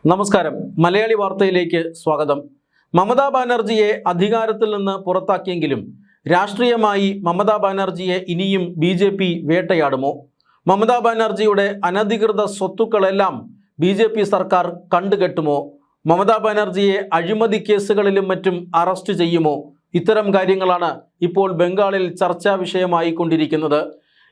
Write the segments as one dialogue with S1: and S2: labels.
S1: നമസ്കാരം. മലയാളി വാർത്തയിലേക്ക് സ്വാഗതം. മമതാ ബാനർജിയെ അധികാരത്തിൽ നിന്ന് പുറത്താക്കിയെങ്കിലും രാഷ്ട്രീയമായി മമതാ ബാനർജിയെ ഇനിയും BJP വേട്ടയാടുമോ? മമതാ ബാനർജിയുടെ അനധികൃത സ്വത്തുക്കളെല്ലാം BJP സർക്കാർ കണ്ടുകെട്ടുമോ? മമതാ ബാനർജിയെ അഴിമതി കേസുകളിലും മറ്റും അറസ്റ്റ് ചെയ്യുമോ? ഇത്തരം കാര്യങ്ങളാണ് ഇപ്പോൾ ബംഗാളിൽ ചർച്ചാ വിഷയമായി കൊണ്ടിരിക്കുന്നത്.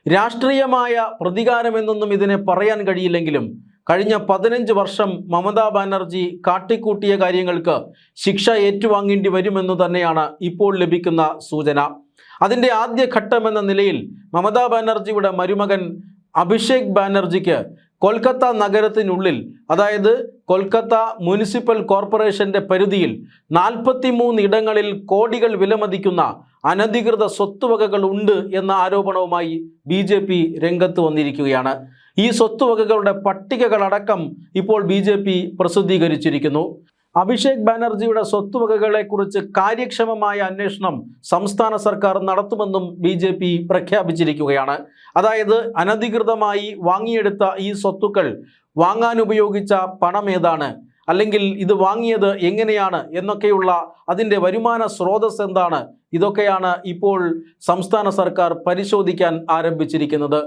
S1: രാഷ്ട്രീയമായ പ്രതികാരമെന്നൊന്നും ഇതിനെ പറയാൻ കഴിയില്ലെങ്കിലും കഴിഞ്ഞ 15 വർഷം മമതാ ബാനർജി കാട്ടിക്കൂട്ടിയ കാര്യങ്ങൾക്ക് ശിക്ഷ ഏറ്റുവാങ്ങേണ്ടി വരുമെന്നു തന്നെയാണ് ഇപ്പോൾ ലഭിക്കുന്ന സൂചന. അതിൻ്റെ ആദ്യ ഘട്ടമെന്ന നിലയിൽ മമതാ ബാനർജിയുടെ മരുമകൻ അഭിഷേക് ബാനർജിക്ക് കൊൽക്കത്ത നഗരത്തിനുള്ളിൽ, അതായത് കൊൽക്കത്ത മുനിസിപ്പൽ കോർപ്പറേഷൻ്റെ പരിധിയിൽ 43 ഇടങ്ങളിൽ കോടികൾ വിലമതിക്കുന്ന അനധികൃത സ്വത്തുവകകൾ ഉണ്ട് എന്ന ആരോപണവുമായി BJP രംഗത്ത് വന്നിരിക്കുകയാണ്. ഈ സ്വത്തുവകകളുടെ പട്ടികകളടക്കം ഇപ്പോൾ BJP പ്രസിദ്ധീകരിച്ചിരിക്കുന്നു. അഭിഷേക് ബാനർജിയുടെ സ്വത്തുവകകളെക്കുറിച്ച് കാര്യക്ഷമമായ അന്വേഷണം സംസ്ഥാന സർക്കാർ നടത്തുമെന്നും BJP പ്രഖ്യാപിച്ചിരിക്കുകയാണ്. അതായത് അനധികൃതമായി വാങ്ങിയെടുത്ത ഈ സ്വത്തുക്കൾ വാങ്ങാൻ ഉപയോഗിച്ച പണം ഏതാണ്, അല്ലെങ്കിൽ ഇത് വാങ്ങിയത് എങ്ങനെയാണ് എന്നൊക്കെയുള്ള അതിൻ്റെ വരുമാന സ്രോതസ് എന്താണ്, ഇതൊക്കെയാണ് ഇപ്പോൾ സംസ്ഥാന സർക്കാർ പരിശോധിക്കാൻ ആരംഭിച്ചിരിക്കുന്നത്.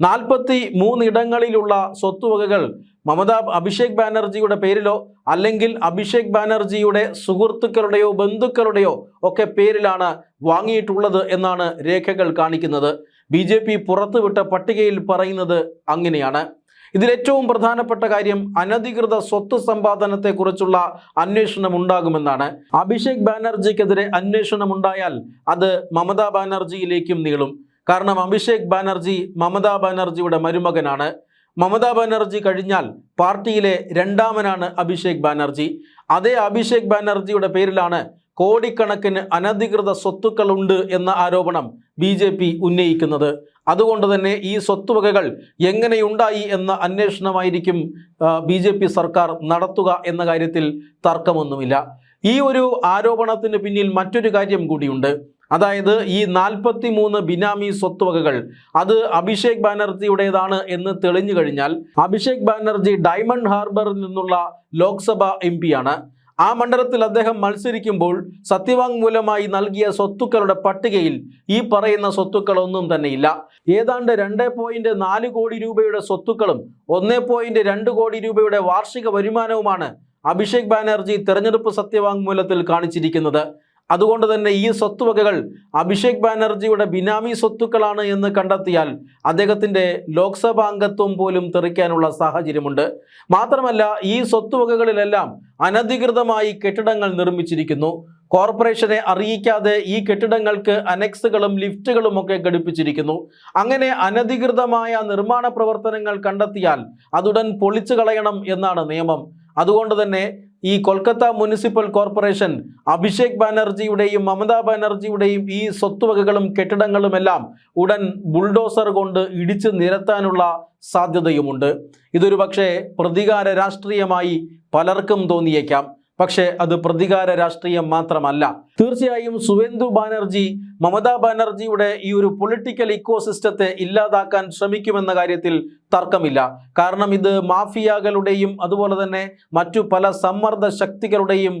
S1: 43 ഇടങ്ങളിലുള്ള സ്വത്തുവകകൾ അഭിഷേക് ബാനർജിയുടെ പേരിലോ അല്ലെങ്കിൽ അഭിഷേക് ബാനർജിയുടെ സുഹൃത്തുക്കളുടെയോ ബന്ധുക്കളുടെയോ ഒക്കെ പേരിലാണ് വാങ്ങിയിട്ടുള്ളത് എന്നാണ് രേഖകൾ കാണിക്കുന്നത്. BJP പുറത്തുവിട്ട പട്ടികയിൽ പറയുന്നത് അങ്ങനെയാണ്. ഇതിലേറ്റവും പ്രധാനപ്പെട്ട കാര്യം അനധികൃത സ്വത്ത് സമ്പാദനത്തെക്കുറിച്ചുള്ള അന്വേഷണം ഉണ്ടാകുമെന്നാണ്. അഭിഷേക് ബാനർജിക്കെതിരെ അന്വേഷണം ഉണ്ടായാൽ അത് മമതാ ബാനർജിയിലേക്കും നീളും. കാരണം അഭിഷേക് ബാനർജി മമതാ ബാനർജിയുടെ മരുമകനാണ്. മമതാ ബാനർജി കഴിഞ്ഞാൽ പാർട്ടിയിലെ രണ്ടാമനാണ് അഭിഷേക് ബാനർജി. അതേ അഭിഷേക് ബാനർജിയുടെ പേരിലാണ് കോടിക്കണക്കിന് അനധികൃത സ്വത്തുക്കളുണ്ട് എന്ന ആരോപണം BJP ഉന്നയിക്കുന്നത്. അതുകൊണ്ട് തന്നെ ഈ സ്വത്തുവകകൾ എങ്ങനെയുണ്ടായി എന്ന അന്വേഷണമായിരിക്കും BJP സർക്കാർ നടത്തുക എന്ന കാര്യത്തിൽ തർക്കമൊന്നുമില്ല. ഈ ഒരു ആരോപണത്തിന് പിന്നിൽ മറ്റൊരു കാര്യം കൂടിയുണ്ട്. അതായത് ഈ 43 ബിനാമി സ്വത്തുവകകൾ അത് അഭിഷേക് ബാനർജിയുടേതാണ് എന്ന് തെളിഞ്ഞു കഴിഞ്ഞാൽ, അഭിഷേക് ബാനർജി ഡയമണ്ട് ഹാർബറിൽ നിന്നുള്ള ലോക്സഭ MP ആണ്. ആ മണ്ഡലത്തിൽ അദ്ദേഹം മത്സരിക്കുമ്പോൾ സത്യവാങ്മൂലമായി നൽകിയ സ്വത്തുക്കളുടെ പട്ടികയിൽ ഈ പറയുന്ന സ്വത്തുക്കളൊന്നും തന്നെയില്ല. ഏതാണ്ട് 2.4 കോടി രൂപയുടെ സ്വത്തുക്കളും 1.2 കോടി രൂപയുടെ വാർഷിക വരുമാനവുമാണ് അഭിഷേക് ബാനർജി തെരഞ്ഞെടുപ്പ് സത്യവാങ്മൂലത്തിൽ കാണിച്ചിരിക്കുന്നത്. അതുകൊണ്ട് തന്നെ ഈ സ്വത്തുവകകൾ അഭിഷേക് ബാനർജിയുടെ ബിനാമി സ്വത്തുക്കളാണ് എന്ന് കണ്ടെത്തിയാൽ അദ്ദേഹത്തിൻ്റെ ലോക്സഭാ അംഗത്വം പോലും തെറിക്കാനുള്ള സാഹചര്യമുണ്ട്. മാത്രമല്ല, ഈ സ്വത്തുവകകളിലെല്ലാം അനധികൃതമായി കെട്ടിടങ്ങൾ നിർമ്മിച്ചിരിക്കുന്നു. കോർപ്പറേഷനെ അറിയിക്കാതെ ഈ കെട്ടിടങ്ങൾക്ക് അനെക്സുകളും ലിഫ്റ്റുകളും ഒക്കെ ഘടിപ്പിച്ചിരിക്കുന്നു. അങ്ങനെ അനധികൃതമായ നിർമ്മാണ പ്രവർത്തനങ്ങൾ കണ്ടെത്തിയാൽ അതുടൻ പൊളിച്ചു കളയണം എന്നാണ് നിയമം. അതുകൊണ്ട് തന്നെ ഈ കൊൽക്കത്ത മുനിസിപ്പൽ കോർപ്പറേഷൻ അഭിഷേക് ബാനർജിയുടെയും മമതാ ബാനർജിയുടെയും ഈ സ്വത്തുവകകളും കെട്ടിടങ്ങളുമെല്ലാം ഉടൻ ബുൾഡോസർ കൊണ്ട് ഇടിച്ചു നിരത്താനുള്ള സാധ്യതയുമുണ്ട്. ഇതൊരു പക്ഷേ പ്രതികാര രാഷ്ട്രീയമായി പലർക്കും തോന്നിയേക്കാം. പക്ഷേ അത് പ്രതികാര രാഷ്ട്രീയം മാത്രമല്ല. തീർച്ചയായും സുവേന്ദു ബാനർജി മമതാ ബാനർജിയുടെ ഈ ഒരു പൊളിറ്റിക്കൽ ഇക്കോസിസ്റ്റത്തെ ഇല്ലാതാക്കാൻ ശ്രമിക്കുമെന്ന കാര്യത്തിൽ തർക്കമില്ല. കാരണം ഇത് മാഫിയകളുടെയും അതുപോലെ തന്നെ മറ്റു പല സമ്മർദ്ദ ശക്തികളുടെയും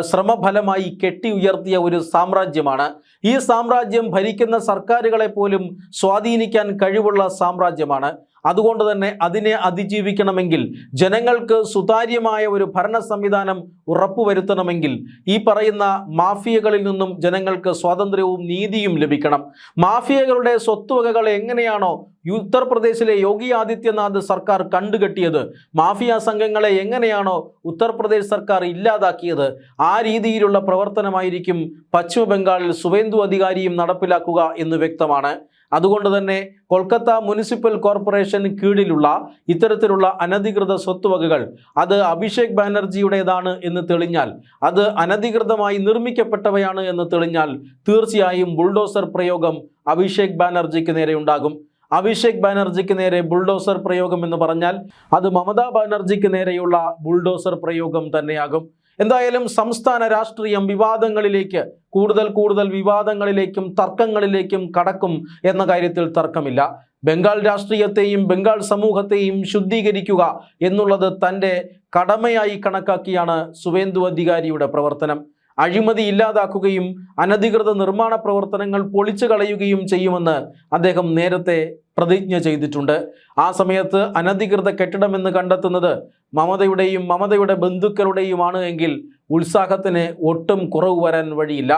S1: ശ്രമഫലമായി കെട്ടി ഉയർത്തിയ ഒരു സാമ്രാജ്യമാണ്. ഈ സാമ്രാജ്യം ഭരിക്കുന്ന സർക്കാരുകളെ പോലും സ്വാധീനിക്കാൻ കഴിവുള്ള സാമ്രാജ്യമാണ്. അതുകൊണ്ട് തന്നെ അതിനെ അതിജീവിക്കണമെങ്കിൽ, ജനങ്ങൾക്ക് സുതാര്യമായ ഒരു ഭരണ സംവിധാനം ഉറപ്പുവരുത്തണമെങ്കിൽ ഈ പറയുന്ന മാഫിയകളിൽ നിന്നും ജനങ്ങൾക്ക് സ്വാതന്ത്ര്യവും നീതിയും ലഭിക്കണം. മാഫിയകളുടെ സ്വത്തുവകകൾ എങ്ങനെയാണോ ഉത്തർപ്രദേശിലെ യോഗി ആദിത്യനാഥ് സർക്കാർ കണ്ടുകെട്ടിയത്, മാഫിയ സംഘങ്ങളെ എങ്ങനെയാണോ ഉത്തർപ്രദേശ് സർക്കാർ ഇല്ലാതാക്കിയത്, ആ രീതിയിലുള്ള പ്രവർത്തനമായിരിക്കും പശ്ചിമ ബംഗാളിൽ സുവേന്ദു അധികാരിയും നടപ്പിലാക്കുക എന്ന് വ്യക്തമാണ്. അതുകൊണ്ട് തന്നെ കൊൽക്കത്ത മുനിസിപ്പൽ കോർപ്പറേഷന് കീഴിലുള്ള ഇത്തരത്തിലുള്ള അനധികൃത സ്വത്തുവകകൾ അത് അഭിഷേക് ബാനർജിയുടേതാണ് എന്ന് തെളിഞ്ഞാൽ, അത് അനധികൃതമായി നിർമ്മിക്കപ്പെട്ടവയാണ് എന്ന് തെളിഞ്ഞാൽ തീർച്ചയായും ബുൾഡോസർ പ്രയോഗം അഭിഷേക് ബാനർജിക്ക് നേരെ ഉണ്ടാകും. അഭിഷേക് ബാനർജിക്ക് നേരെ ബുൾഡോസർ പ്രയോഗം എന്ന് പറഞ്ഞാൽ അത് മമതാ ബാനർജിക്ക് നേരെയുള്ള ബുൾഡോസർ പ്രയോഗം തന്നെയാകും. എന്തായാലും സംസ്ഥാന രാഷ്ട്രീയം വിവാദങ്ങളിലേക്ക് കൂടുതൽ വിവാദങ്ങളിലേക്കും തർക്കങ്ങളിലേക്കും കടക്കും എന്ന കാര്യത്തിൽ തർക്കമില്ല. ബംഗാൾ രാഷ്ട്രീയത്തെയും ബംഗാൾ സമൂഹത്തെയും ശുദ്ധീകരിക്കുക എന്നുള്ളത് തൻ്റെ കടമയായി കണക്കാക്കിയാണ് സുവേന്ദു അധികാരിയുടെ പ്രവർത്തനം. അഴിമതി ഇല്ലാതാക്കുകയും അനധികൃത നിർമ്മാണ പ്രവർത്തനങ്ങൾ പൊളിച്ചു കളയുകയും ചെയ്യുമെന്ന് അദ്ദേഹം നേരത്തെ പ്രതിജ്ഞ ചെയ്തിട്ടുണ്ട്. ആ സമയത്ത് അനധികൃത കെട്ടിടമെന്ന് കണ്ടെത്തുന്നത് മമതയുടെയും മമതയുടെ ബന്ധുക്കളുടെയുമാണ് എങ്കിൽ ഉത്സാഹത്തിന് ഒട്ടും കുറവ് വരാൻ വഴിയില്ല.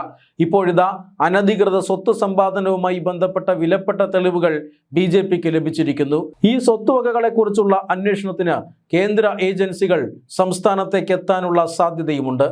S1: ഇപ്പോഴിതാ അനധികൃത സ്വത്ത് സമ്പാദനവുമായി ബന്ധപ്പെട്ട വിലപ്പെട്ട തെളിവുകൾ BJPക്ക് ലഭിച്ചിരിക്കുന്നു. ഈ സ്വത്തുവകകളെക്കുറിച്ചുള്ള അന്വേഷണത്തിന് കേന്ദ്ര ഏജൻസികൾ സംസ്ഥാനത്തേക്ക് എത്താനുള്ള സാധ്യതയുമുണ്ട്.